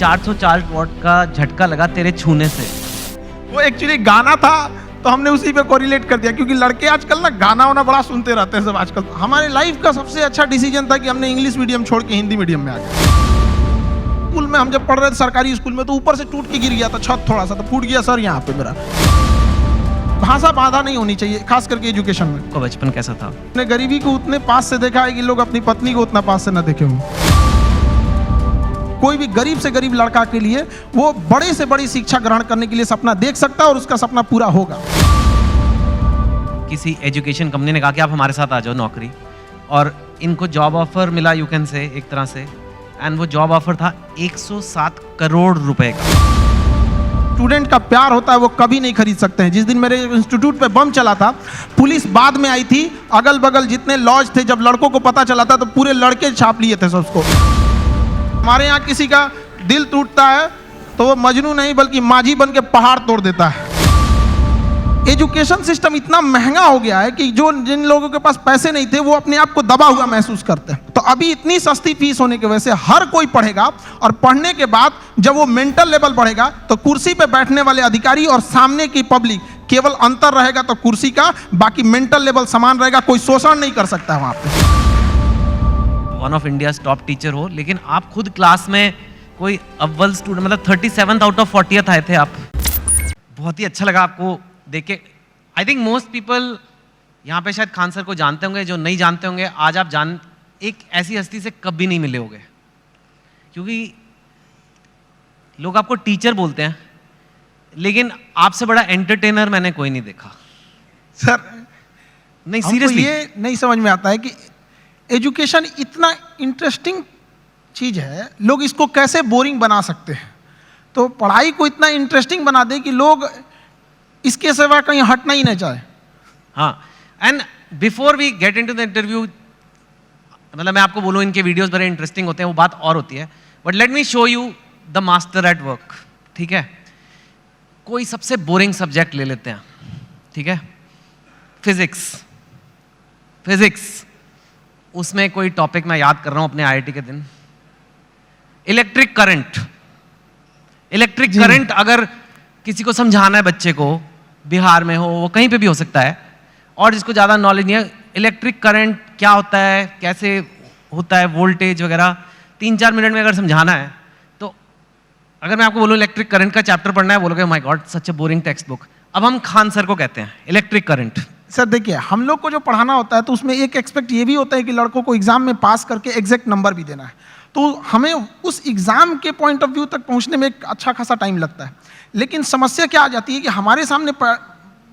404 what का झटका लगा तेरे छूने से। वो एक्चुअली गाना था तो हमने उसी पे कोरिलेट कर दिया, क्योंकि लड़के आजकल ना गाना वाना बड़ा सुनते रहते हैं सब आजकल। हमारे लाइफ का सबसे अच्छा डिसीजन था कि हमने इंग्लिश मीडियम छोड़ के हिंदी मीडियम में आ गए। स्कूल में हम जब पढ़ रहे थे सरकारी स्कूल में, तो ऊपर से टूट के गिर गया था छत, थोड़ा सा तो फूट गया सर यहाँ पे मेरा। भाषा बाधा नहीं होनी चाहिए, खास करके एजुकेशन में। आपका बचपन कैसा था? अपने गरीबी को उतने पास से देखा है कि लोग अपनी पत्नी को उतना पास से न देखे हों। कोई भी गरीब से गरीब लड़का के लिए वो बड़े से बड़ी शिक्षा ग्रहण करने के लिए सपना देख सकता है और उसका सपना पूरा होगा। किसी एजुकेशन कंपनी ने कहा कि आप हमारे साथ आ जाओ नौकरी, और इनको जॉब ऑफर मिला, यू कैन से एक तरह से, एंड वो जॉब ऑफर था 107 करोड़ रुपए का। स्टूडेंट का प्यार होता है वो कभी नहीं खरीद सकते हैं। जिस दिन मेरे इंस्टीट्यूट पे बम चला था, पुलिस बाद में आई थी, अगल बगल जितने लॉज थे, जब लड़कों को पता चला था तो पूरे लड़के छाप लिए थे सबको। हमारे यहाँ किसी का दिल टूटता है तो वो मजनू नहीं बल्कि माझी बन के पहाड़ तोड़ देता है। एजुकेशन सिस्टम इतना महंगा हो गया है कि जो जिन लोगों के पास पैसे नहीं थे वो अपने आप को दबा हुआ महसूस करते हैं। तो अभी इतनी सस्ती फीस होने की वजह से हर कोई पढ़ेगा, और पढ़ने के बाद जब वो मेंटल लेवल बढ़ेगा तो कुर्सी पे बैठने वाले अधिकारी और सामने की पब्लिक, केवल अंतर रहेगा तो कुर्सी का, बाकी मेंटल लेवल समान रहेगा। कोई शोषण नहीं कर सकता है वहां पे। One of India top teacher हो, लेकिन आप खुद क्लास में कोई अव्वल स्टूडेंट, मतलब 37th आउट ऑफ 40th आए थे आप। बहुत ही अच्छा लगा आपको देख के। आई थिंक मोस्ट पीपल यहाँ पे शायद खान सर को जानते होंगे, जो नहीं जानते होंगे आज आप जान, एक ऐसी हस्ती से कभी नहीं मिले होंगे, क्योंकि लोग आपको टीचर बोलते हैं, लेकिन आपसे बड़ा एंटरटेनर मैंने कोई नहीं देखा सर। नहीं, सीरियसली ये नहीं समझ में आता है कि एजुकेशन इतना इंटरेस्टिंग चीज है, लोग इसको कैसे बोरिंग बना सकते हैं। तो पढ़ाई को इतना इंटरेस्टिंग बना दे कि लोग इसके सिवा कहीं हटना ही नहीं चाहे। हाँ, and before we get into the interview, मतलब मैं आपको बोलूँ इनके वीडियोस बड़े इंटरेस्टिंग होते हैं, वो बात और होती है, but let me show you the master at work. ठीक है, कोई सबसे बोरिंग सब्जेक्ट ले लेते हैं, ठीक है, फिजिक्स, उसमें कोई टॉपिक मैं याद कर रहा हूं अपने आईआईटी के दिन, इलेक्ट्रिक करंट अगर किसी को समझाना है बच्चे को, बिहार में हो, वो कहीं पे भी हो सकता है, और जिसको ज़्यादा नॉलेज नहीं है, इलेक्ट्रिक करंट क्या होता है, कैसे होता है, वोल्टेज वगैरह 3-4 मिनट में अगर समझाना है, तो अगर मैं आपको बोलूँ इलेक्ट्रिक करंट का चैप्टर पढ़ना है, बोलोगे my God such A boring text book. अब हम खान सर को कहते हैं इलेक्ट्रिक करंट। सर देखिए, हम लोग को जो पढ़ाना होता है तो उसमें एक एक्सपेक्ट ये भी होता है कि लड़कों को एग्जाम में पास करके एग्जैक्ट नंबर भी देना है। तो हमें उस एग्जाम के पॉइंट ऑफ व्यू तक पहुंचने में एक अच्छा खासा टाइम लगता है। लेकिन समस्या क्या आ जाती है कि हमारे सामने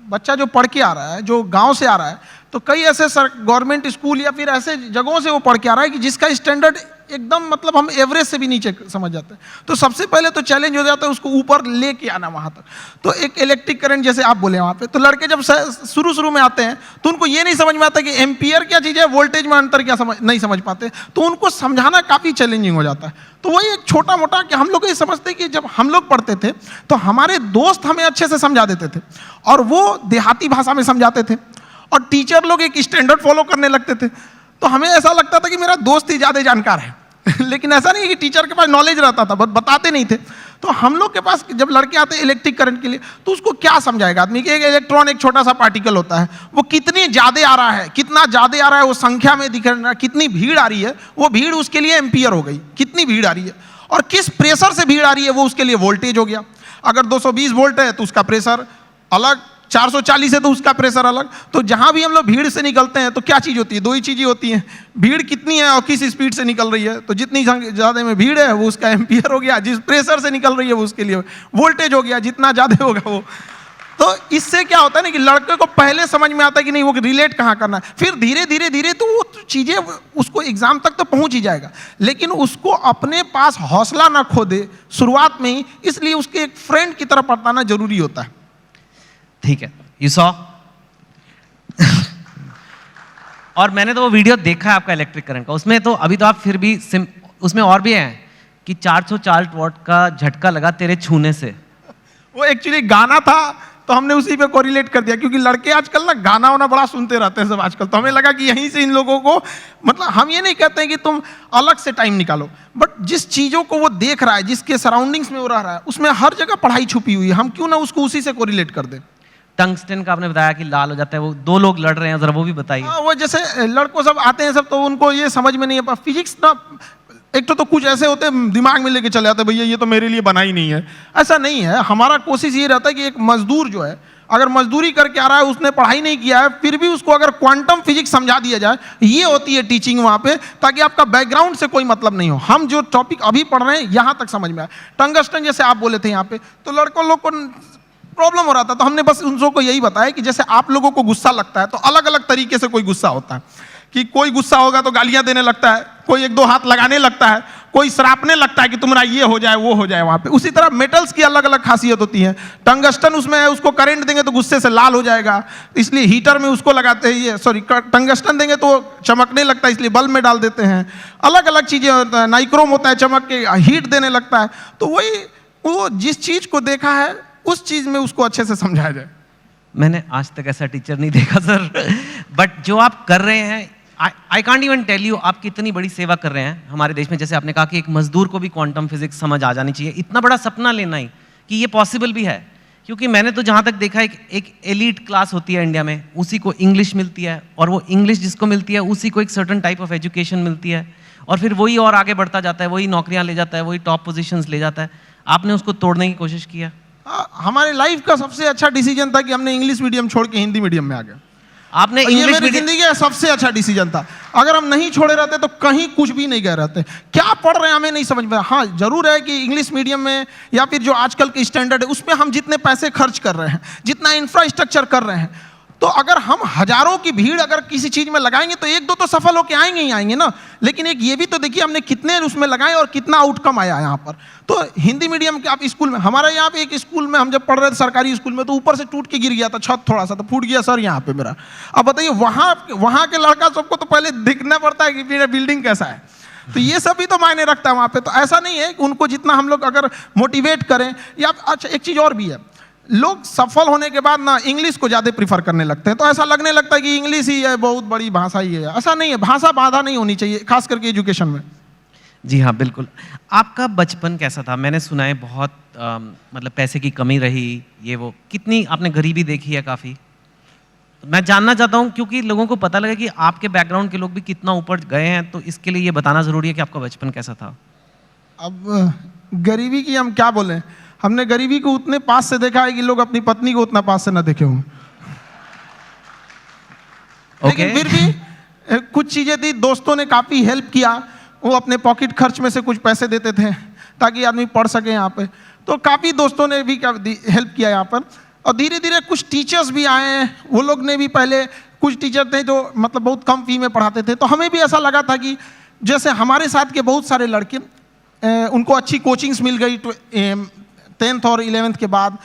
बच्चा जो पढ़ के आ रहा है, जो गांव से आ रहा है, तो कई ऐसे गवर्नमेंट स्कूल या फिर ऐसे जगहों से वो पढ़ के आ रहा है कि जिसका स्टैंडर्ड एकदम, मतलब हम एवरेज से भी नीचे समझ जाते हैं। तो सबसे पहले तो चैलेंज हो जाता है उसको ऊपर लेके आना वहाँ तक। तो एक इलेक्ट्रिक करंट जैसे आप बोले वहाँ पे, तो लड़के जब शुरू में आते हैं तो उनको ये नहीं समझ में आता कि एम्पियर क्या चीज़ है, वोल्टेज में अंतर क्या नहीं समझ पाते, तो उनको समझाना काफ़ी चैलेंजिंग हो जाता है। तो वही एक छोटा मोटा कि हम लोग ये समझते कि जब हम लोग पढ़ते थे तो हमारे दोस्त हमें अच्छे से समझा देते थे, और वो देहाती भाषा में समझाते थे, और टीचर लोग एक स्टैंडर्ड फॉलो करने लगते थे। तो हमें ऐसा लगता था कि मेरा दोस्त ही ज़्यादा जानकार है। लेकिन ऐसा नहीं है कि टीचर के पास नॉलेज रहता था, बताते नहीं थे। तो हम लोग के पास जब लड़के आते हैं इलेक्ट्रिक करंट के लिए, तो उसको क्या समझाएगा आदमी कि एक इलेक्ट्रॉन एक छोटा सा पार्टिकल होता है, वो कितनी ज़्यादा आ रहा है, कितना ज़्यादा आ रहा है, वो संख्या में दिख रहा है, कितनी भीड़ आ रही है, वो भीड़ उसके लिए एम्पियर हो गई, कितनी भीड़ आ रही है, और किस प्रेशर से भीड़ आ रही है वो उसके लिए वोल्टेज हो गया। अगर 220 वोल्ट है तो उसका प्रेशर अलग, 440 है तो उसका प्रेशर अलग। तो जहां भी हम लोग भीड़ से निकलते हैं तो क्या चीज़ होती है, दो ही चीज़ें होती हैं, भीड़ कितनी है और किस स्पीड से निकल रही है। तो जितनी ज़्यादा में भीड़ है वो उसका एम्पियर हो गया, जिस प्रेशर से निकल रही है वो उसके लिए वोल्टेज हो गया, जितना ज़्यादा होगा वो। तो इससे क्या होता है ना कि लड़के को पहले समझ में आता है कि नहीं वो रिलेट कहाँ करना है, फिर धीरे धीरे तो वो चीज़ें उसको एग्जाम तक तो पहुँच ही जाएगा, लेकिन उसको अपने पास हौसला ना खो दे शुरुआत में ही, इसलिए उसके एक फ्रेंड की तरह पढ़ाना जरूरी होता है। ठीक है, यू सॉ और मैंने तो वो वीडियो देखा है आपका इलेक्ट्रिक करंट का, उसमें तो अभी तो आप फिर भी उसमें और भी हैं कि 404 वॉट का झटका लगा तेरे छूने से। वो एक्चुअली गाना था तो हमने उसी पे कोरिलेट कर दिया, क्योंकि लड़के आजकल ना गाना वाना बड़ा सुनते रहते हैं सब आजकल, तो हमें लगा कि यहीं से इन लोगों को, मतलब हम ये नहीं कहते हैं कि तुम अलग से टाइम निकालो, बट जिस चीज़ों को वो देख रहा है, जिसके सराउंडिंग्स में वो रह रहा है, उसमें हर जगह पढ़ाई छुपी हुई है, हम क्यों ना उसको उसी से कोरिलेट कर दें। टंगस्टन का आपने बताया कि लाल हो जाता है, वो दो लोग लड़ रहे हैं, जरा वो भी बताइए। वो जैसे लड़कों सब आते हैं सब, तो उनको ये समझ में नहीं है फिजिक्स ना, एक तो कुछ ऐसे होते हैं दिमाग में लेके चले जाते हैं, भैया ये तो मेरे लिए बना ही नहीं है। ऐसा नहीं है, हमारा कोशिश ये रहता है कि एक मजदूर जो है, अगर मजदूरी करके आ रहा है, उसने पढ़ाई नहीं किया है, फिर भी उसको अगर क्वांटम फिजिक्स समझा दिया जाए, ये होती है टीचिंग वहाँ पे, ताकि आपका बैकग्राउंड से कोई मतलब नहीं हो, हम जो टॉपिक अभी पढ़ रहे हैं यहाँ तक समझ में आए। टंगस्टन जैसे आप बोले थे यहाँ पे, तो लड़कों लोग को प्रॉब्लम हो रहा था, तो हमने बस उन लोगों को यही बताया कि जैसे आप लोगों को गुस्सा लगता है, तो अलग अलग तरीके से कोई गुस्सा होता है, कि कोई गुस्सा होगा तो गालियां देने लगता है, कोई एक दो हाथ लगाने लगता है, कोई सरापने लगता है कि तुम्हारा ये हो जाए वो हो जाए वहां पे। उसी तरह मेटल्स की अलग अलग खासियत होती है। टंगस्टन उसमें है, उसको करंट देंगे तो गुस्से से लाल हो जाएगा, इसलिए हीटर में उसको लगाते हैं, ये सॉरी टंगस्टन देंगे तो चमकने लगता है, इसलिए बल्ब में डाल देते हैं। अलग अलग चीजें होता है, नाइक्रोम होता है, चमक के हीट देने लगता है। तो वही वो जिस चीज को देखा है उस चीज में उसको अच्छे से समझाया जाए। मैंने आज तक ऐसा टीचर नहीं देखा सर, बट जो आप कर रहे हैं, I can't even tell you, आप कितनी बड़ी सेवा कर रहे हैं हमारे देश में। जैसे आपने कहा कि एक मजदूर को भी क्वांटम फिजिक्स समझ आ जानी चाहिए, इतना बड़ा सपना लेना ही कि ये पॉसिबल भी है। क्योंकि मैंने तो जहाँ तक देखा एक एलीट क्लास होती है इंडिया में, उसी को इंग्लिश मिलती है, और वो इंग्लिश जिसको मिलती है उसी को एक सर्टन टाइप ऑफ एजुकेशन मिलती है, और फिर वही और आगे बढ़ता जाता है, वही नौकरियाँ ले जाता है, वही टॉप पोजिशंस ले जाता है। आपने उसको तोड़ने की कोशिश किया? हमारे लाइफ का सबसे अच्छा डिसीजन था कि हमने इंग्लिश मीडियम छोड़ के हिंदी मीडियम में आ गए। आपने ये मेरी जिंदगी का सबसे अच्छा डिसीजन था। अगर हम नहीं छोड़े रहते तो कहीं कुछ भी नहीं गए रहते। क्या पढ़ रहे हैं हमें नहीं समझ में। हाँ जरूर है कि इंग्लिश मीडियम में या फिर जो आजकल के स्टैंडर्ड है उसमें हम जितने पैसे खर्च कर रहे हैं, जितना इंफ्रास्ट्रक्चर कर रहे हैं, तो अगर हम हजारों की भीड़ अगर किसी चीज में लगाएंगे तो एक दो तो सफल होके आएंगे ही आएंगे ना। लेकिन एक ये भी तो देखिए हमने कितने उसमें लगाए और कितना आउटकम आया यहाँ पर। तो हिंदी मीडियम के आप स्कूल में, हमारे यहाँ पे एक स्कूल में हम जब पढ़ रहे थे सरकारी स्कूल में, तो ऊपर से टूट के गिर गया था छत, थोड़ा सा तो फूट गया सर यहाँ पे मेरा। अब बताइए वहाँ के लड़का सबको तो पहले दिखना पड़ता है कि मेरा बिल्डिंग कैसा है, तो ये सब भी तो मायने रखता है वहाँ पे। तो ऐसा नहीं है कि उनको जितना हम लोग अगर मोटिवेट करें या अच्छा एक चीज़ और भी है, लोग सफल होने के बाद ना इंग्लिश को ज़्यादा प्रीफर करने लगते हैं। तो ऐसा लगने लगता है कि इंग्लिश ही है, बहुत बड़ी भाषा ही है। ऐसा नहीं है, भाषा बाधा नहीं होनी चाहिए, खास करके एजुकेशन में। जी हाँ बिल्कुल। आपका बचपन कैसा था? मैंने सुना है बहुत मतलब पैसे की कमी रही, ये वो, कितनी आपने गरीबी देखी है काफ़ी। मैं जानना चाहता हूँ क्योंकि लोगों को पता लगे कि आपके बैकग्राउंड के लोग भी कितना ऊपर गए हैं, तो इसके लिए ये बताना ज़रूरी है कि आपका बचपन कैसा था। अब गरीबी की हम क्या बोलें, हमने गरीबी को उतने पास से देखा है कि लोग अपनी पत्नी को उतना पास से ना देखे हों। लेकिन फिर भी कुछ चीजें थी, दोस्तों ने काफी हेल्प किया, वो अपने पॉकेट खर्च में से कुछ पैसे देते थे ताकि आदमी पढ़ सके यहाँ पे। तो काफी दोस्तों ने भी हेल्प किया यहाँ पर। और धीरे धीरे कुछ टीचर्स भी आए हैं, वो लोग ने भी, पहले कुछ टीचर थे जो मतलब बहुत कम फी में पढ़ाते थे, तो हमें भी ऐसा लगा था कि जैसे हमारे साथ के बहुत सारे लड़के उनको अच्छी कोचिंग्स मिल गई 10th और 11th के बाद,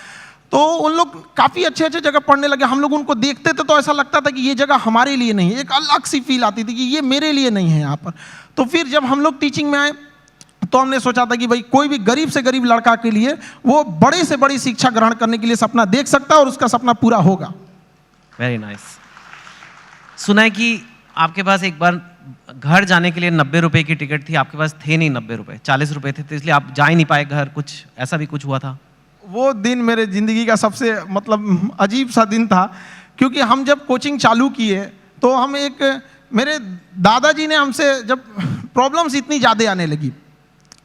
तो उन लोग काफ़ी अच्छे अच्छे जगह पढ़ने लगे। हम लोग उनको देखते थे तो ऐसा लगता था कि ये जगह हमारे लिए नहीं है, एक अलग सी फील आती थी कि ये मेरे लिए नहीं है यहाँ पर। तो फिर जब हम लोग टीचिंग में आए तो हमने सोचा था कि भाई कोई भी गरीब से गरीब लड़का के लिए वो बड़े से बड़ी शिक्षा ग्रहण करने के लिए सपना देख सकता है और उसका सपना पूरा होगा। Very nice. सुना है कि आपके पास एक बार घर जाने के लिए 90 रुपए की टिकट थी, आपके पास थे नहीं 90 रुपए, 40 रुपए थे, तो इसलिए आप जा ही नहीं पाए घर, कुछ ऐसा भी कुछ हुआ था? वो दिन मेरे ज़िंदगी का सबसे मतलब अजीब सा दिन था, क्योंकि हम जब कोचिंग चालू किए तो हम मेरे दादाजी ने हमसे जब प्रॉब्लम्स इतनी ज़्यादा आने लगी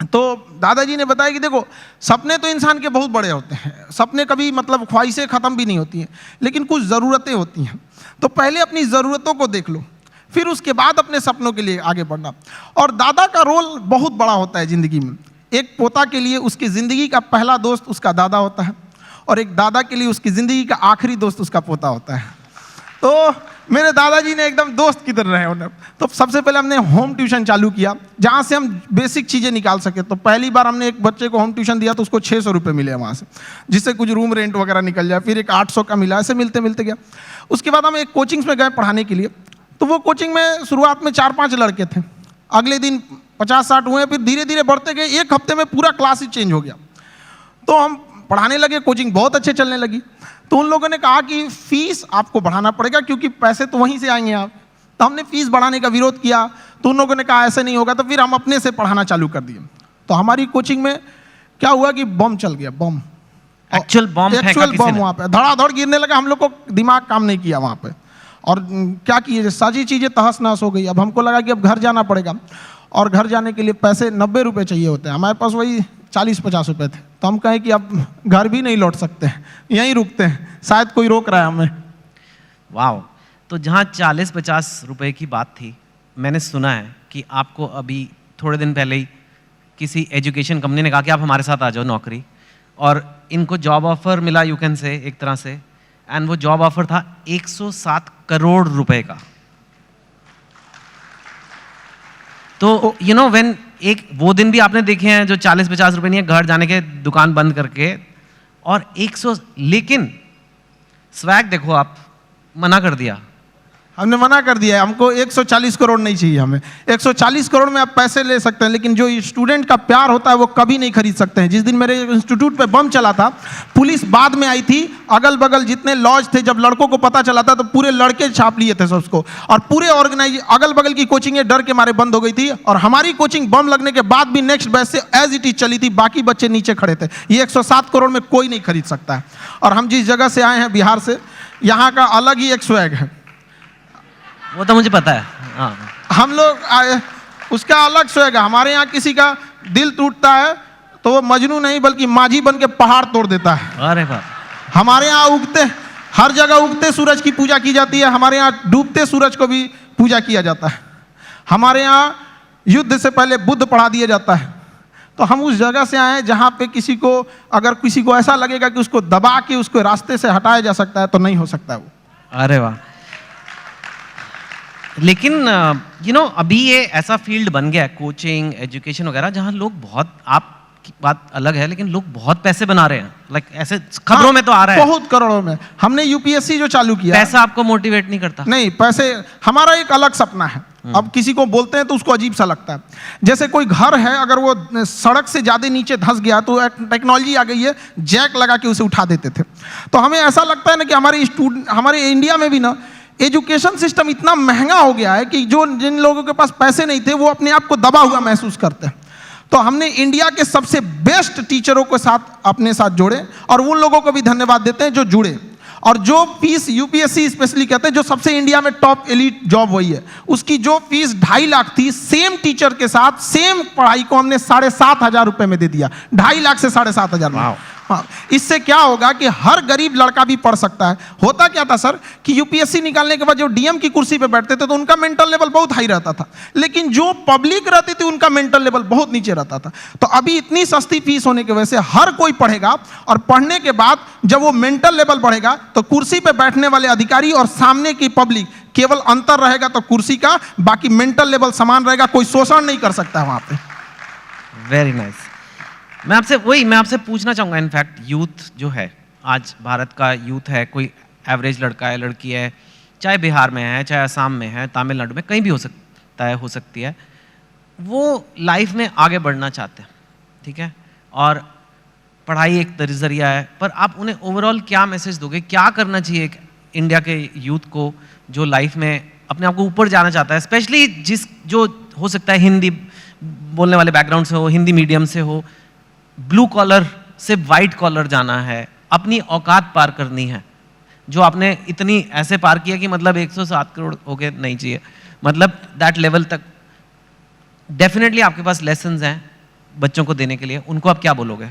तो दादाजी ने बताया कि देखो सपने तो इंसान के बहुत बड़े होते हैं, सपने कभी मतलब ख्वाहिशें ख़त्म भी नहीं होती हैं, लेकिन कुछ ज़रूरतें होती हैं। तो पहले अपनी ज़रूरतों को देख लो, फिर उसके बाद अपने सपनों के लिए आगे बढ़ना। और दादा का रोल बहुत बड़ा होता है ज़िंदगी में। एक पोता के लिए उसकी ज़िंदगी का पहला दोस्त उसका दादा होता है, और एक दादा के लिए उसकी ज़िंदगी का आखिरी दोस्त उसका पोता होता है। तो मेरे दादाजी ने एकदम दोस्त की तरह रहे उन्हें। तो सबसे पहले हमने होम ट्यूशन चालू किया, जहाँ से हम बेसिक चीज़ें निकाल सके। तो पहली बार हमने एक बच्चे को होम ट्यूशन दिया तो उसको 600 रुपये मिले वहाँ से, जिससे कुछ रूम रेंट वगैरह निकल जाए। फिर एक 800 का मिला, ऐसे मिलते मिलते गया। उसके बाद हम एक कोचिंग्स में गए पढ़ाने के लिए। तो वो कोचिंग में शुरुआत में 4-5 लड़के थे, अगले दिन 50-60 हुए, फिर धीरे धीरे बढ़ते गए। एक हफ्ते में पूरा क्लास ही चेंज हो गया। तो हम पढ़ाने लगे, कोचिंग बहुत अच्छे चलने लगी। तो उन लोगों ने कहा कि फीस आपको बढ़ाना पड़ेगा क्योंकि पैसे तो वहीं से आएंगे आप। तो हमने फीस बढ़ाने का विरोध किया, तो उन लोगों ने कहा ऐसे नहीं होगा, तो फिर हम अपने से पढ़ाना चालू कर दिए। तो हमारी कोचिंग में क्या हुआ कि बम चल गया, बम, एक्चुअल बम वहाँ पे धड़ाधड़ गिरने लगा। हम लोग को दिमाग काम नहीं किया वहाँ पे, और क्या किए, सारी चीज़ें तहस नहस हो गई। अब हमको लगा कि अब घर जाना पड़ेगा, और घर जाने के लिए पैसे 90 रुपये चाहिए होते हैं, हमारे पास वही 40-50 रुपये थे। तो हम कहें कि अब घर भी नहीं लौट सकते, यहीं रुकते हैं, शायद कोई रोक रहा है हमें। वाह। तो जहाँ 40-50 रुपए की बात थी, मैंने सुना है कि आपको अभी थोड़े दिन पहले ही किसी एजुकेशन कंपनी ने कहा कि आप हमारे साथ आ जाओ नौकरी, और इनको जॉब ऑफर मिला, यू कैन से, एक तरह से। एंड वो जॉब ऑफर था 107 करोड़ रुपए का। तो यू नो व्हेन, एक वो दिन भी आपने देखे हैं जो 40-50 रुपए नहीं है, घर जाने के दुकान बंद करके, और 100, लेकिन स्वैग देखो, आप मना कर दिया। हमने मना कर दिया है, हमको 140 करोड़ नहीं चाहिए। हमें 140 करोड़ में आप पैसे ले सकते हैं, लेकिन जो स्टूडेंट का प्यार होता है वो कभी नहीं खरीद सकते हैं। जिस दिन मेरे इंस्टीट्यूट पे बम चला था, पुलिस बाद में आई थी, अगल बगल जितने लॉज थे, जब लड़कों को पता चला था तो पूरे लड़के छाप लिए थे सबको, और पूरे अगल बगल की कोचिंगें डर के मारे बंद हो गई थी। और हमारी कोचिंग बम लगने के बाद भी नेक्स्ट बैच से एज इट इज चली थी, बाकी बच्चे नीचे खड़े थे। ये 107 करोड़ में कोई नहीं खरीद सकता है। और हम जिस जगह से आए हैं, बिहार से, यहाँ का अलग ही एक स्वैग है, वो तो मुझे पता है। हाँ, हम लोग आए, उसका अलग स्वैग है। हमारे यहाँ किसी का दिल टूटता है तो वो मजनू नहीं बल्कि माझी बन के पहाड़ तोड़ देता है। अरे बाप। हमारे यहाँ उगते, हर जगह उगते सूरज की पूजा की जाती है, हमारे यहाँ डूबते सूरज को भी पूजा किया जाता है। हमारे यहाँ युद्ध से पहले बुद्ध पढ़ा दिया जाता है। तो हम उस जगह से आए हैं जहाँ पे किसी को, अगर किसी को ऐसा लगेगा कि उसको दबा के उसको रास्ते से हटाया जा सकता है, तो नहीं हो सकता है वो। अरे वाह। लेकिन यू नो अभी ये ऐसा फील्ड बन गया है, कोचिंग, एजुकेशन वगैरह, जहाँ लोग बहुत, आपकी बात अलग है, लेकिन लोग बहुत पैसे बना रहे हैं। लाइक ऐसे खबरों में तो आ रहा है बहुत करोड़ों में। हमने यूपीएससी जो चालू किया, पैसा आपको मोटिवेट नहीं करता? नहीं, पैसे हमारा एक अलग सपना है। अब किसी को बोलते हैं तो उसको अजीब सा लगता है। जैसे कोई घर है, अगर वो सड़क से ज्यादा नीचे धंस गया तो टेक्नोलॉजी आ गई है, जैक लगा के उसे उठा देते थे। तो हमें ऐसा लगता है ना कि हमारे इंडिया में भी ना एजुकेशन सिस्टम इतना महंगा हो गया है कि जो जिन लोगों के पास पैसे नहीं थे वो अपने आप को दबा हुआ महसूस करते हैं। तो हमने इंडिया के सबसे बेस्ट टीचरों के साथ अपने साथ जोड़े, और उन लोगों को भी धन्यवाद देते हैं जो जुड़े। और जो फीस यूपीएससी स्पेशली कहते हैं, जो सबसे इंडिया में टॉप एलीट जॉब वही है, उसकी जो फीस 2.5 लाख थी, सेम टीचर के साथ सेम पढ़ाई को हमने 7,500 रुपए में दे दिया। 2.5 लाख से 7,500 में। हाँ, इससे क्या होगा कि हर गरीब लड़का भी पढ़ सकता है। होता क्या था सर कि यूपीएससी निकालने के बाद जो डीएम की कुर्सी पे बैठते थे तो उनका मेंटल लेवल बहुत हाई रहता था, लेकिन जो पब्लिक रहती थी उनका मेंटल लेवल बहुत नीचे रहता था। तो अभी इतनी सस्ती फीस होने की वजह से हर कोई पढ़ेगा, और पढ़ने के बाद जब वो मेंटल लेवल बढ़ेगा तो कुर्सी पे बैठने वाले अधिकारी और सामने की पब्लिक, केवल अंतर रहेगा तो कुर्सी का, बाकी मेंटल लेवल समान रहेगा, कोई शोषण नहीं कर सकता वहां पे। Very nice. मैं आपसे पूछना चाहूँगा, इनफैक्ट यूथ जो है, आज भारत का यूथ है, कोई एवरेज लड़का है, लड़की है, चाहे बिहार में है, चाहे असम में है, तमिलनाडु में, कहीं भी हो सकती है, वो लाइफ में आगे बढ़ना चाहते हैं, ठीक है, और पढ़ाई एक जरिया है, पर आप उन्हें ओवरऑल क्या मैसेज दोगे? क्या करना चाहिए एक इंडिया के यूथ को जो लाइफ में अपने आप को ऊपर जाना चाहता है, स्पेशली जो हो सकता है हिंदी बोलने वाले बैकग्राउंड से हो, हिंदी मीडियम से हो, ब्लू कॉलर से वाइट कॉलर जाना है, अपनी औकात पार करनी है, जो आपने इतनी ऐसे पार किया कि मतलब 107 करोड़ हो गए नहीं चाहिए, मतलब दैट लेवल तक डेफिनेटली आपके पास लेसन्स हैं बच्चों को देने के लिए, उनको आप क्या बोलोगे?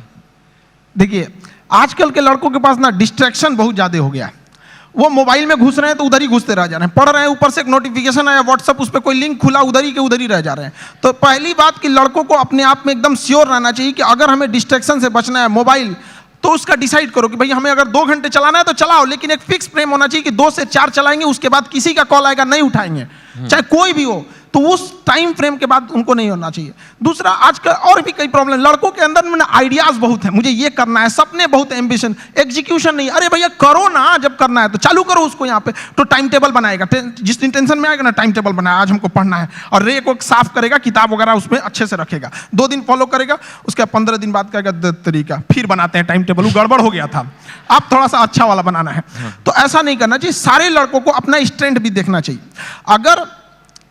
देखिए, आजकल के लड़कों के पास ना डिस्ट्रैक्शन बहुत ज़्यादा हो गया है। वो मोबाइल में घुस रहे हैं तो उधर ही घुसते रह जा रहे हैं, पढ़ रहे हैं, ऊपर से एक नोटिफिकेशन आया व्हाट्सएप, उस पर कोई लिंक खुला, उधर ही के उधर ही रह जा रहे हैं। तो पहली बात कि लड़कों को अपने आप में एकदम श्योर रहना चाहिए कि अगर हमें डिस्ट्रैक्शन से बचना है, मोबाइल, तो उसका डिसाइड करो कि भाई हमें अगर 2 घंटे चलाना है तो चलाओ, लेकिन एक फिक्स फ्रेम होना चाहिए कि 2 से 4 चलाएंगे, उसके बाद किसी का कॉल आएगा नहीं उठाएंगे, चाहे कोई भी हो। तो उस टाइम फ्रेम के बाद उनको नहीं होना चाहिए। दूसरा, आजकल और भी कई प्रॉब्लम, लड़कों के अंदर में आइडियाज बहुत है, मुझे ये करना है, सपने बहुत है, एम्बिशन, एग्जीक्यूशन नहीं। अरे भैया करो ना, जब करना है तो चालू करो उसको। यहाँ पे तो टाइम टेबल बनाएगा, जिस दिन टेंशन में आएगा ना टाइम टेबल बनाया, आज हमको पढ़ना है, और रे को साफ करेगा, किताब वगैरह उसमें अच्छे से रखेगा, 2 दिन फॉलो करेगा, उसके 15 दिन बाद कहेगा तरीका फिर बनाते हैं टाइम टेबल, वो गड़बड़ हो गया था, आप थोड़ा सा अच्छा वाला बनाना है। तो ऐसा नहीं करना चाहिए। सारे लड़कों को अपना स्ट्रेंथ भी देखना चाहिए। अगर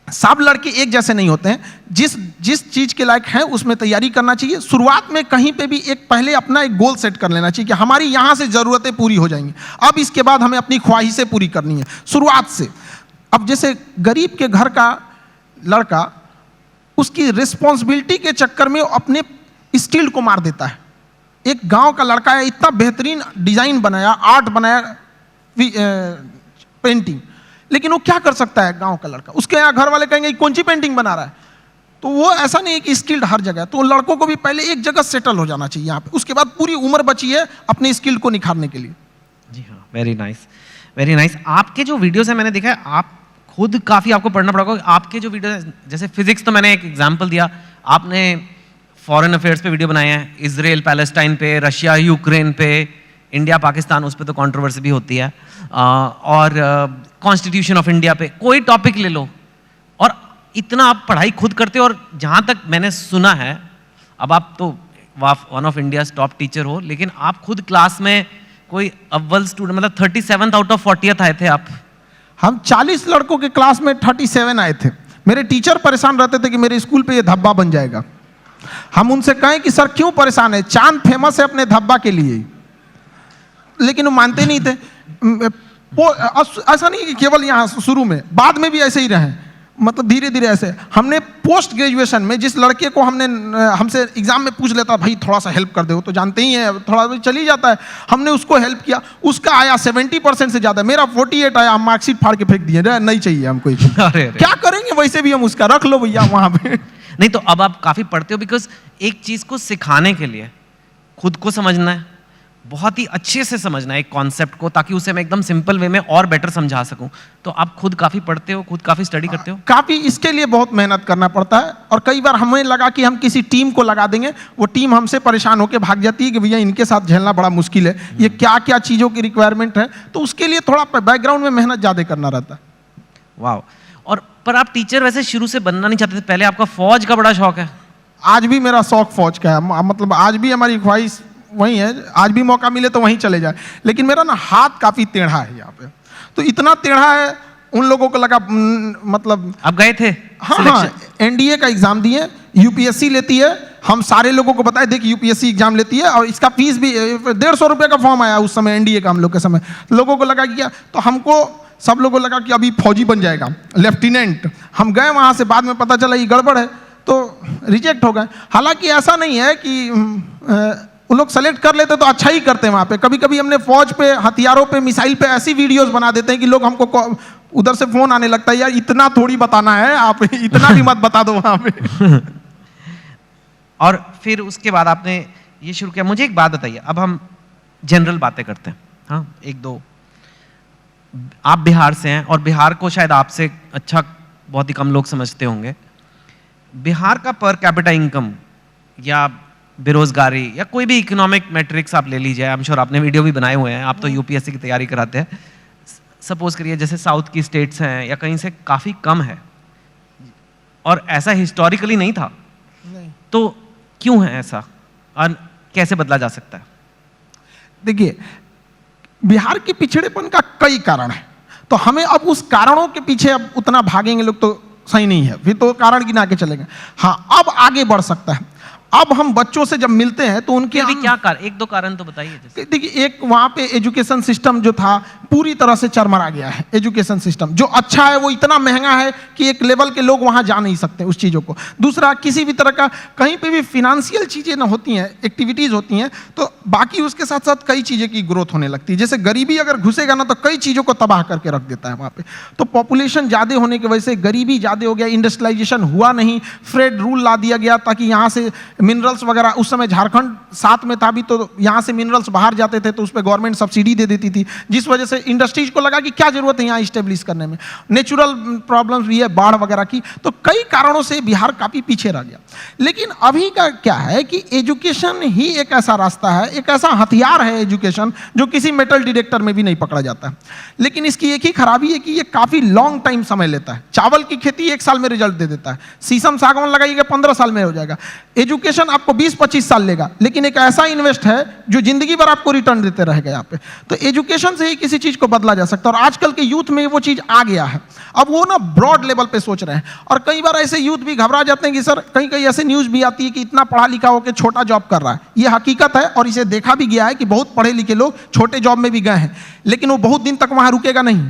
सब लड़के एक जैसे नहीं होते हैं, जिस चीज के लायक हैं उसमें तैयारी करना चाहिए। शुरुआत में कहीं पे भी पहले अपना एक गोल सेट कर लेना चाहिए कि हमारी यहां से जरूरतें पूरी हो जाएंगी, अब इसके बाद हमें अपनी ख्वाहिशें पूरी करनी है शुरुआत से। अब जैसे गरीब के घर का लड़का उसकी रिस्पॉन्सिबिलिटी के चक्कर में अपने स्किल को मार देता है। एक गांव का लड़का है, इतना बेहतरीन डिजाइन बनाया, आर्ट बनाया, पेंटिंग, लेकिन वो क्या कर सकता है गांव का लड़का? उसके यहाँ घर वाले कहेंगे कौन सी पेंटिंग बना रहा है? तो वो ऐसा नहीं है कि स्किल्ड हर जगह। तो लड़कों को भी पहले एक जगह सेटल हो जाना चाहिए यहाँ पे, उसके बाद पूरी उम्र बची है अपने स्किल को निखारने के लिए। जी हाँ, वेरी नाइस, वेरी नाइस। आपके जो वीडियोस है मैंने देखा है, आप खुद काफ़ी आपको पढ़ना पड़ेगा। आपके जो वीडियो है, जैसे फिजिक्स तो मैंने एक एग्जाम्पल दिया, आपने फॉरेन अफेयर्स पे वीडियो बनाए हैं, इजराइल पैलेस्टाइन पे, रशिया यूक्रेन पे, इंडिया पाकिस्तान, उस पर तो कंट्रोवर्सी भी होती है, और कॉन्स्टिट्यूशन ऑफ इंडिया पे, कोई टॉपिक ले लो, और इतना आप पढ़ाई खुद करते हो। और जहाँ तक मैंने सुना है, अब आप तो one of India's top teacher हो, लेकिन आप खुद क्लास में कोई अव्वल स्टूडेंट, मतलब 37 आउट ऑफ 40 आए थे आप। हम 40 लड़कों के क्लास में 37 आए थे। मेरे टीचर परेशान रहते थे कि मेरे स्कूल पे ये धब्बा बन जाएगा। हम उनसे कहें कि सर क्यों परेशान है, चांद फेमस है अपने धब्बा के लिए, लेकिन वो मानते नहीं थे। ऐसा नहीं कि केवल यहाँ शुरू में, बाद में भी ऐसे ही रहे, मतलब धीरे धीरे ऐसे। हमने पोस्ट ग्रेजुएशन में जिस लड़के को हमसे एग्जाम में पूछ लेता भाई थोड़ा सा हेल्प कर दो, तो जानते ही हैं थोड़ा चल ही जाता है, हमने उसको हेल्प किया, उसका आया 70% से ज्यादा, मेरा 48 आया, हम मार्कशीट फाड़ के फेंक दिए, नहीं चाहिए हमको। क्या करेंगे, वैसे भी हम उसका रख लो भैया वहां पे। नहीं तो अब आप काफी पढ़ते हो, बिकॉज एक चीज को सिखाने के लिए खुद को समझना है, बहुत ही अच्छे से समझना है एक कॉन्सेप्ट को, ताकि उसे मैं एकदम सिंपल वे में और बेटर समझा सकूं। तो आप खुद काफी पढ़ते हो, खुद काफी स्टडी करते हो? काफी, इसके लिए बहुत मेहनत करना पड़ता है। और कई बार हमें लगा कि हम किसी टीम को लगा देंगे, वो टीम हमसे परेशान होकर भाग जाती है कि भैया इनके साथ झेलना बड़ा मुश्किल है, ये क्या क्या चीजों की रिक्वायरमेंट है, तो उसके लिए थोड़ा बैकग्राउंड में मेहनत ज्यादा करना रहता है। वाह। और पर आप टीचर वैसे शुरू से बनना नहीं चाहते थे, पहले आपका फौज का बड़ा शौक है? आज भी मेरा शौक फौज का है, मतलब आज भी हमारी ख्वाहिश वही है, आज भी मौका मिले तो वहीं चले जाए। लेकिन मेरा ना हाथ काफी टेढ़ा है यहाँ पे, तो इतना टेढ़ा है, उन लोगों को लगा मतलब। आप गए थे? हाँ, एनडीए का एग्जाम दिए, यूपीएससी लेती है, हम सारे लोगों को बताए देखिए यूपीएससी एग्जाम लेती है, और इसका फीस भी 150 रुपये का फॉर्म आया उस समय एनडीए का, हम लोग के समय। लोगों को लगा कि क्या, तो हमको सब लोगों को लगा कि अभी फौजी बन जाएगा, लेफ्टिनेंट। हम गए वहाँ से, बाद में पता चला ये गड़बड़ है, तो रिजेक्ट हो गए। हालांकि ऐसा नहीं है कि वो लोग सेलेक्ट कर लेते तो अच्छा ही करते हैं वहाँ पे। कभी कभी हमने फौज पे, हथियारों पे, मिसाइल पे ऐसी वीडियोस बना देते हैं कि लोग हमको उधर से फोन आने लगता है, यार इतना थोड़ी बताना है, आप इतना भी मत बता दो वहाँ पे। और फिर उसके बाद आपने ये शुरू किया। मुझे एक बात बताइए, अब हम जनरल बातें करते हैं, हाँ एक दो। आप बिहार से हैं, और बिहार को शायद आपसे अच्छा बहुत ही कम लोग समझते होंगे। बिहार का पर कैपिटा इनकम या बेरोजगारी या कोई भी इकोनॉमिक मैट्रिक्स आप ले लीजिए, आई एम श्योर आपने वीडियो भी बनाए हुए हैं, आप तो यूपीएससी की तैयारी कराते हैं। सपोज करिए जैसे साउथ की स्टेट्स हैं या कहीं से काफ़ी कम है, और ऐसा हिस्टोरिकली नहीं था, तो क्यों है ऐसा और कैसे बदला जा सकता है? देखिए, बिहार के पिछड़ेपन का कई कारण है, तो हमें अब उस कारणों के पीछे अब उतना भागेंगे लोग तो सही नहीं है, फिर तो कारण गिना के चलेंगे। हाँ, अब आगे बढ़ सकता है। अब हम बच्चों से जब मिलते हैं तो उनके भी क्या कारण, एक दो कारण तो बताइए। देखिए, एक वहाँ पे एजुकेशन सिस्टम जो था पूरी तरह से चरमरा गया है। एजुकेशन सिस्टम जो अच्छा है वो इतना महंगा है कि एक लेवल के लोग वहाँ जा नहीं सकते उस चीज़ों को। दूसरा, किसी भी तरह का कहीं पे भी फिनेंशियल चीज़ें ना होती हैं, एक्टिविटीज़ होती हैं, तो बाकी उसके साथ साथ कई चीज़ें की ग्रोथ होने लगती है। जैसे गरीबी अगर घुसेगा ना तो कई चीज़ों को तबाह करके रख देता है वहाँ पे। तो पॉपुलेशन ज़्यादा होने की वजह से गरीबी ज़्यादा हो गया, इंडस्ट्रियलाइजेशन हुआ नहीं, फ्रेड रूल ला दिया गया ताकि यहाँ से मिनरल्स वगैरह, उस समय झारखंड साथ में था भी तो यहाँ से मिनरल्स बाहर जाते थे तो उस पर गवर्नमेंट सब्सिडी दे देती थी, जिस वजह से इंडस्ट्रीज को लगा कि क्या जरूरत है यहाँ इस्टेब्लिश करने में। नेचुरल प्रॉब्लम्स भी है, बाढ़ वगैरह की, तो कई कारणों से बिहार काफ़ी पीछे रह गया। लेकिन अभी का क्या है कि एजुकेशन ही एक ऐसा रास्ता है, एक ऐसा हथियार है एजुकेशन, जो किसी मेटल डिटेक्टर में भी नहीं पकड़ा जाता है। लेकिन इसकी एक ही खराबी है कि ये काफ़ी लॉन्ग टाइम समय लेता है। चावल की खेती 1 साल में रिजल्ट दे देता है, शीशम सागवान लगाइएगा 15 साल में हो जाएगा। एजुकेशन आपको 20-25 साल लेगा, लेकिन एक ऐसा इन्वेस्ट है जो जिंदगी भर आपको रिटर्न देते रहेगा यहाँ पे। तो एजुकेशन से ही किसी चीज़ को बदला जा सकता है, और आजकल के यूथ में वो चीज़ आ गया है। अब वो ना ब्रॉड लेवल पे सोच रहे हैं, और कई बार ऐसे यूथ भी घबरा जाते हैं कि सर कहीं कहीं ऐसे न्यूज़ भी आती है कि इतना पढ़ा लिखा होकर छोटा जॉब कर रहा है। ये हकीकत है, और इसे देखा भी गया है कि बहुत पढ़े लिखे लोग छोटे जॉब में भी गए हैं, लेकिन वो बहुत दिन तक वहाँ रुकेगा नहीं,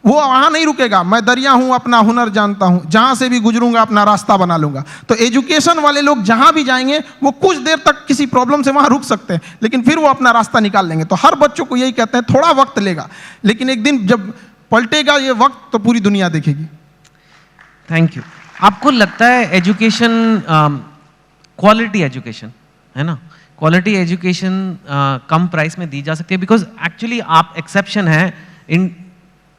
वो वहाँ नहीं रुकेगा। मैं दरिया हूँ, अपना हुनर जानता हूँ, जहाँ से भी गुजरूंगा अपना रास्ता बना लूंगा। तो एजुकेशन वाले लोग जहाँ भी जाएंगे वो कुछ देर तक किसी प्रॉब्लम से वहाँ रुक सकते हैं, लेकिन फिर वो अपना रास्ता निकाल लेंगे। तो हर बच्चों को यही कहते हैं, थोड़ा वक्त लेगा, लेकिन एक दिन जब पलटेगा ये वक्त तो पूरी दुनिया देखेगी। Thank you. आपको लगता है एजुकेशन, क्वालिटी एजुकेशन है ना, क्वालिटी एजुकेशन कम प्राइस में दी जा सकती है? बिकॉज एक्चुअली आप एक्सेप्शन है इन,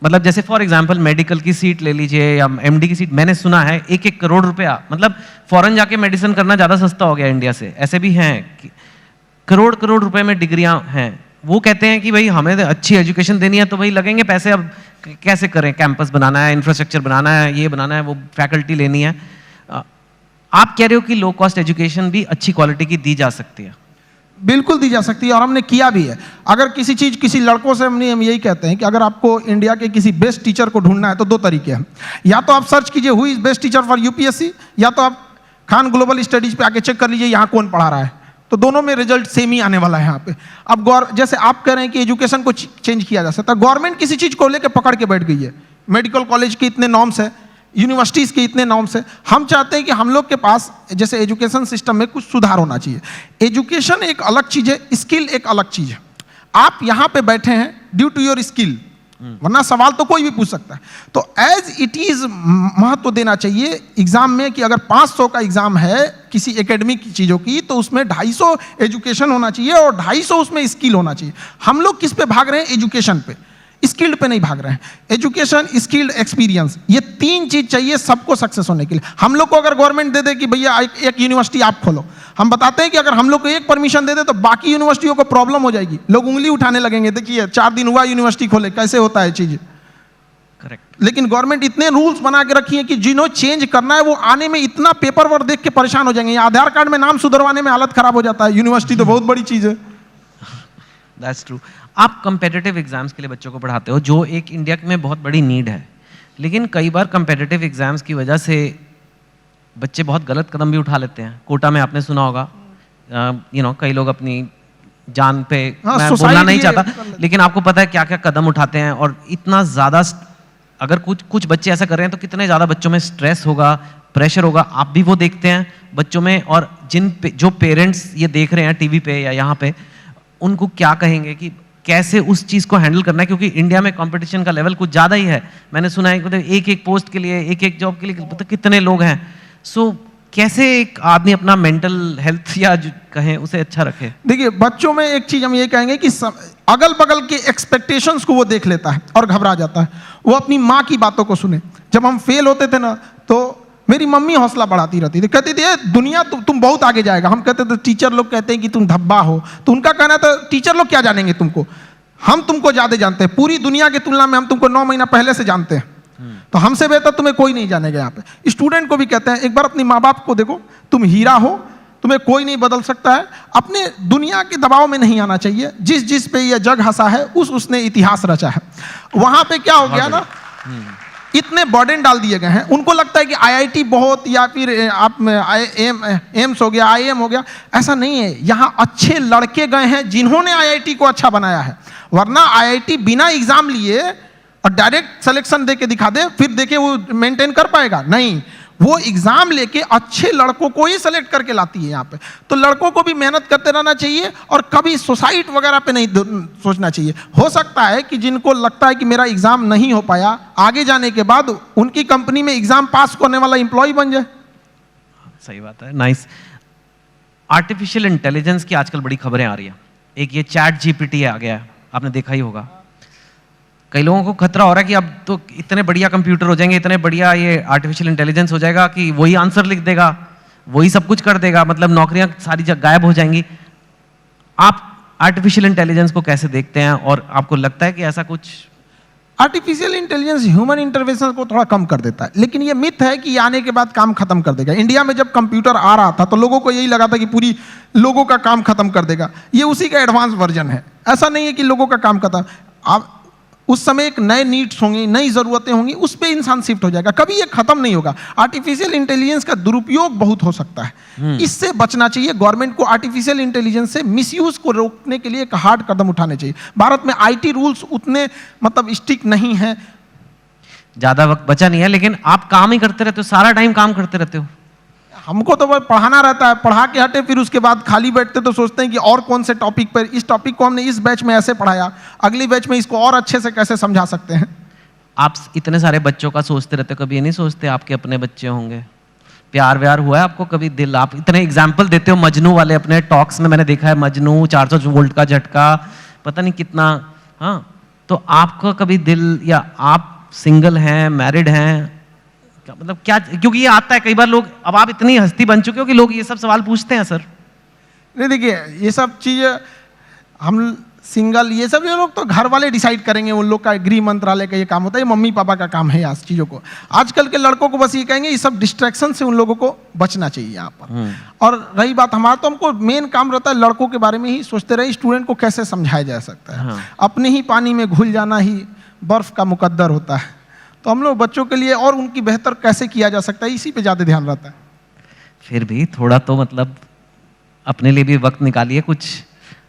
मतलब जैसे फॉर एग्जांपल मेडिकल की सीट ले लीजिए या एमडी की सीट, मैंने सुना है 1-1 करोड़ रुपया, मतलब फॉरेन जाके मेडिसिन करना ज़्यादा सस्ता हो गया इंडिया से। ऐसे भी हैं करोड़ करोड़ रुपए में डिग्रियां हैं। वो कहते हैं कि भाई हमें अच्छी एजुकेशन देनी है तो भाई लगेंगे पैसे, अब कैसे करें, कैंपस बनाना है, इंफ्रास्ट्रक्चर बनाना है, ये बनाना है, वो फैकल्टी लेनी है। आप कह रहे हो कि लो कॉस्ट एजुकेशन भी अच्छी क्वालिटी की दी जा सकती है? बिल्कुल दी जा सकती है, और हमने किया भी है। अगर किसी लड़कों से हम यही कहते हैं कि अगर आपको इंडिया के किसी बेस्ट टीचर को ढूंढना है तो 2 तरीके हैं। या तो आप सर्च कीजिए who is best teacher for UPSC, या तो आप खान ग्लोबल स्टडीज पे आके चेक कर लीजिए यहाँ कौन पढ़ा रहा है, तो दोनों में रिजल्ट सेम ही आने वाला है यहाँ पे। अब जैसे आप कह रहे हैं कि एजुकेशन को चेंज किया जा सकता है, गवर्नमेंट किसी चीज़ को लेकर पकड़ के बैठ गई है। मेडिकल कॉलेज के इतने नॉर्म्स है, यूनिवर्सिटीज़ के इतने नॉर्म्स है। हम चाहते हैं कि हम लोग के पास जैसे एजुकेशन सिस्टम में कुछ सुधार होना चाहिए। एजुकेशन एक अलग चीज़ है, स्किल एक अलग चीज़ है। आप यहाँ पे बैठे हैं ड्यू टू योर स्किल, वरना सवाल तो कोई भी पूछ सकता है। तो एज इट इज़ महत्व देना चाहिए एग्जाम में कि अगर 500 का एग्जाम है किसी एकेडमिक चीज़ों की, तो उसमें 250 एजुकेशन होना चाहिए और 250 उसमें स्किल होना चाहिए। हम लोग किस पे भाग रहे हैं? एजुकेशन पे, स्किल्ड पे नहीं भाग रहे हैं। एजुकेशन, स्किल्ड, एक्सपीरियंस, ये 3 चीज चाहिए सबको सक्सेस होने के लिए। हम लोग को अगर गवर्नमेंट दे दे कि भैया एक यूनिवर्सिटी आप खोलो, हम बताते हैं कि अगर हम लोग को एक परमिशन दे दे तो बाकी यूनिवर्सिटियों को प्रॉब्लम हो जाएगी, लोग उंगली उठाने लगेंगे, देखिए 4 दिन हुआ यूनिवर्सिटी खोले, कैसे होता है चीज। करेक्ट। लेकिन गवर्नमेंट इतने रूल्स बना के रखी है कि जिन्हों चेंज करना है वो आने में इतना पेपर वर्क देख के परेशान हो जाएंगे। आधार कार्ड में नाम सुधरवाने में हालत खराब हो जाता है, यूनिवर्सिटी तो बहुत बड़ी चीज है। That's true. आप कंपेटिटिव एग्जाम्स के लिए बच्चों को पढ़ाते हो, जो एक इंडिया में बहुत बड़ी नीड है, लेकिन कई बार कंपेटिटिव एग्जाम्स की वजह से बच्चे बहुत गलत कदम भी उठा लेते हैं। कोटा में आपने सुना होगा, कई लोग अपनी जान पे, मैं बोलना नहीं चाहता, लेकिन आपको पता है क्या क्या कदम उठाते हैं। और इतना ज़्यादा, अगर कुछ बच्चे ऐसा कर रहे हैं तो कितने ज़्यादा बच्चों में स्ट्रेस होगा, प्रेशर होगा। आप भी वो देखते हैं बच्चों में, और जो पेरेंट्स ये देख रहे हैं टीवी पे या यहाँ पे, उनको क्या कहेंगे कि कैसे उस चीज़ को हैंडल करना है? क्योंकि इंडिया में कंपटीशन का लेवल कुछ ज़्यादा ही है। मैंने सुना है मतलब एक पोस्ट के लिए, एक जॉब के लिए पता कितने लोग हैं। सो कैसे एक आदमी अपना मेंटल हेल्थ या कहें उसे अच्छा रखे? देखिए, बच्चों में एक चीज़ हम ये कहेंगे कि अगल बगल के एक्सपेक्टेशंस को वो देख लेता है और घबरा जाता है। वो अपनी माँ की बातों को सुने। जब हम फेल होते थे ना, तो मेरी मम्मी हौसला बढ़ाती रहती थी, कहती थी दुनिया तुम बहुत आगे जाएगा। हम कहते थे टीचर लोग कहते हैं कि तुम धब्बा हो, तो उनका कहना था टीचर लोग क्या जानेंगे तुमको, हम तुमको ज़्यादा जानते हैं, पूरी दुनिया की तुलना में हम तुमको 9 महीना पहले से जानते हैं, तो हमसे बेहतर तुम्हें कोई नहीं जानेगा। यहाँ पे स्टूडेंट को भी कहते हैं एक बार अपने माँ बाप को देखो, तुम हीरा हो, तुम्हें कोई नहीं बदल सकता है। अपने दुनिया के दबाव में नहीं आना चाहिए। जिस पे ये जग हंसा है उसने इतिहास रचा है। वहाँ पे क्या हो गया ना, इतने बर्डन डाल दिए गए हैं, उनको लगता है कि आईआईटी बहुत, या फिर आप एम्स हो गया, आईएम हो गया। ऐसा नहीं है, यहाँ अच्छे लड़के गए हैं जिन्होंने आईआईटी को अच्छा बनाया है। वरना आईआईटी बिना एग्जाम लिए और डायरेक्ट सिलेक्शन दे के दिखा दे, फिर देखे वो मेंटेन कर पाएगा? नहीं। वो एग्जाम लेके अच्छे लड़कों को ही सेलेक्ट करके लाती है यहाँ पे। तो लड़कों को भी मेहनत करते रहना चाहिए और कभी सुसाइड वगैरह पे नहीं सोचना चाहिए। हो सकता है कि जिनको लगता है कि मेरा एग्जाम नहीं हो पाया, आगे जाने के बाद उनकी कंपनी में एग्जाम पास करने वाला एम्प्लॉय बन जाए। सही बात है, नाइस। आर्टिफिशियल इंटेलिजेंस की आजकल बड़ी खबरें आ रही है। एक ये चैट जीपीटी आ गया है, आपने देखा ही होगा। कई लोगों को खतरा हो रहा है कि अब तो इतने बढ़िया कंप्यूटर हो जाएंगे, इतने बढ़िया ये आर्टिफिशियल इंटेलिजेंस हो जाएगा कि वही आंसर लिख देगा, वही सब कुछ कर देगा, मतलब नौकरियां सारी गायब हो जाएंगी। आप आर्टिफिशियल इंटेलिजेंस को कैसे देखते हैं और आपको लगता है कि ऐसा कुछ? आर्टिफिशियल इंटेलिजेंस ह्यूमन इंटरवेंशन को थोड़ा कम कर देता है, लेकिन ये मिथ है कि आने के बाद काम खत्म कर देगा। इंडिया में जब कंप्यूटर आ रहा था तो लोगों को यही लगा था कि पूरी लोगों का काम खत्म कर देगा। ये उसी का एडवांस वर्जन है। ऐसा नहीं है कि लोगों का काम खत्म। आप उस समय एक नए नीड्स होंगी, नई ज़रूरतें होंगी, उस पर इंसान शिफ्ट हो जाएगा। कभी ये खत्म नहीं होगा। आर्टिफिशियल इंटेलिजेंस का दुरुपयोग बहुत हो सकता है, इससे बचना चाहिए। गवर्नमेंट को आर्टिफिशियल इंटेलिजेंस से मिसयूज को रोकने के लिए एक हार्ड कदम उठाने चाहिए। भारत में आईटी रूल्स उतने मतलब स्ट्रिक्ट नहीं है। ज़्यादा वक्त बचा नहीं है, लेकिन आप काम ही करते रहते हो, सारा टाइम काम करते रहते हो। हमको तो बस पढ़ाना रहता है, पढ़ा के हटे, फिर उसके बाद खाली बैठते तो सोचते हैं कि और कौन से टॉपिक पर, इस टॉपिक को हमने इस बैच में ऐसे पढ़ाया, अगली बैच में इसको और अच्छे से कैसे समझा सकते हैं। आप इतने सारे बच्चों का सोचते रहते हो, कभी ये नहीं सोचते आपके अपने बच्चे होंगे? प्यार व्यार हुआ है आपको कभी? दिल, आप इतने एग्जाम्पल देते हो मजनू वाले अपने टॉक्स में, मैंने देखा है मजनू 400 वोल्ट का झटका, पता नहीं कितना। हाँ, तो आपका कभी दिल, या आप सिंगल हैं, मैरिड हैं, मतलब क्या? क्योंकि ये आता है कई बार लोग, अब आप इतनी हस्ती बन चुके हो कि लोग ये सब सवाल पूछते हैं सर। नहीं देखिए, ये सब चीज़ हम सिंगल, ये सब लोग तो घर वाले डिसाइड करेंगे, उन लोग का गृह मंत्रालय का ये काम होता है, ये मम्मी पापा का काम है आज चीज़ों को। आजकल के लड़कों को बस ये कहेंगे, ये सब डिस्ट्रैक्शन से उन लोगों को बचना चाहिए यहाँ पर। और रही बात हमारा, तो हमको मेन काम रहता है लड़कों के बारे में ही सोचते रहे, स्टूडेंट को कैसे समझाया जा सकता है। अपने ही पानी में घुल जाना ही बर्फ का मुकद्दर होता है। तो हम लोग बच्चों के लिए और उनकी बेहतर कैसे किया जा सकता है, इसी पे ज़्यादा ध्यान रहता है। फिर भी थोड़ा तो मतलब अपने लिए भी वक्त निकालिए कुछ।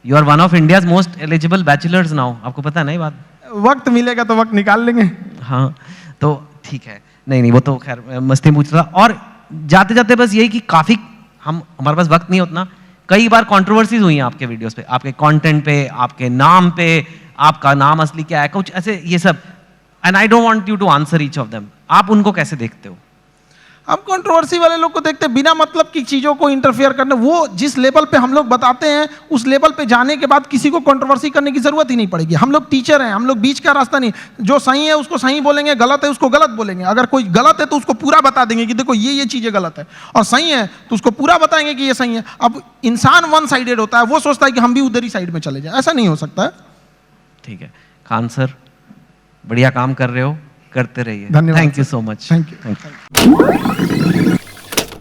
You are one of India's most eligible bachelors now, आपको पता है ना ये बात? वक्त मिलेगा तो वक्त निकाल लेंगे। हाँ, तो ठीक है। नहीं, वो तो खैर मस्ती पूछ रहा। और जाते जाते बस यही कि काफ़ी हमारे पास वक्त नहीं उतना, कई बार कंट्रोवर्सीज हुई हैं आपके वीडियोस पे, आपके कंटेंट पे, आपके नाम पे, आपका नाम असली क्या है, कुछ ऐसे ये सब। And I don't want you to answer each of them. आप उनको कैसे देखते हो? हम कंट्रोवर्सी वाले लोग को देखते हैं, बिना मतलब की चीज़ों को इंटरफेयर करने। वो जिस लेवल पे हम लोग बताते हैं, उस लेवल पे जाने के बाद किसी को कंट्रोवर्सी करने की जरूरत ही नहीं पड़ेगी। हम लोग टीचर हैं, हम लोग बीच का रास्ता नहीं। जो सही है उसको सही बोलेंगे, गलत है उसको गलत बोलेंगे। अगर कोई गलत है तो उसको पूरा बता देंगे कि देखो ये चीज़ें गलत है, और सही है तो उसको पूरा बताएंगे कि ये सही है। अब इंसान वन साइडेड होता है, वो सोचता है कि हम भी उधर ही साइड में चले जाए, ऐसा नहीं हो सकता है। ठीक है खान सर, बढ़िया काम कर रहे हो, करते रहिए। धन्यवाद। Thank you so much. Thank you.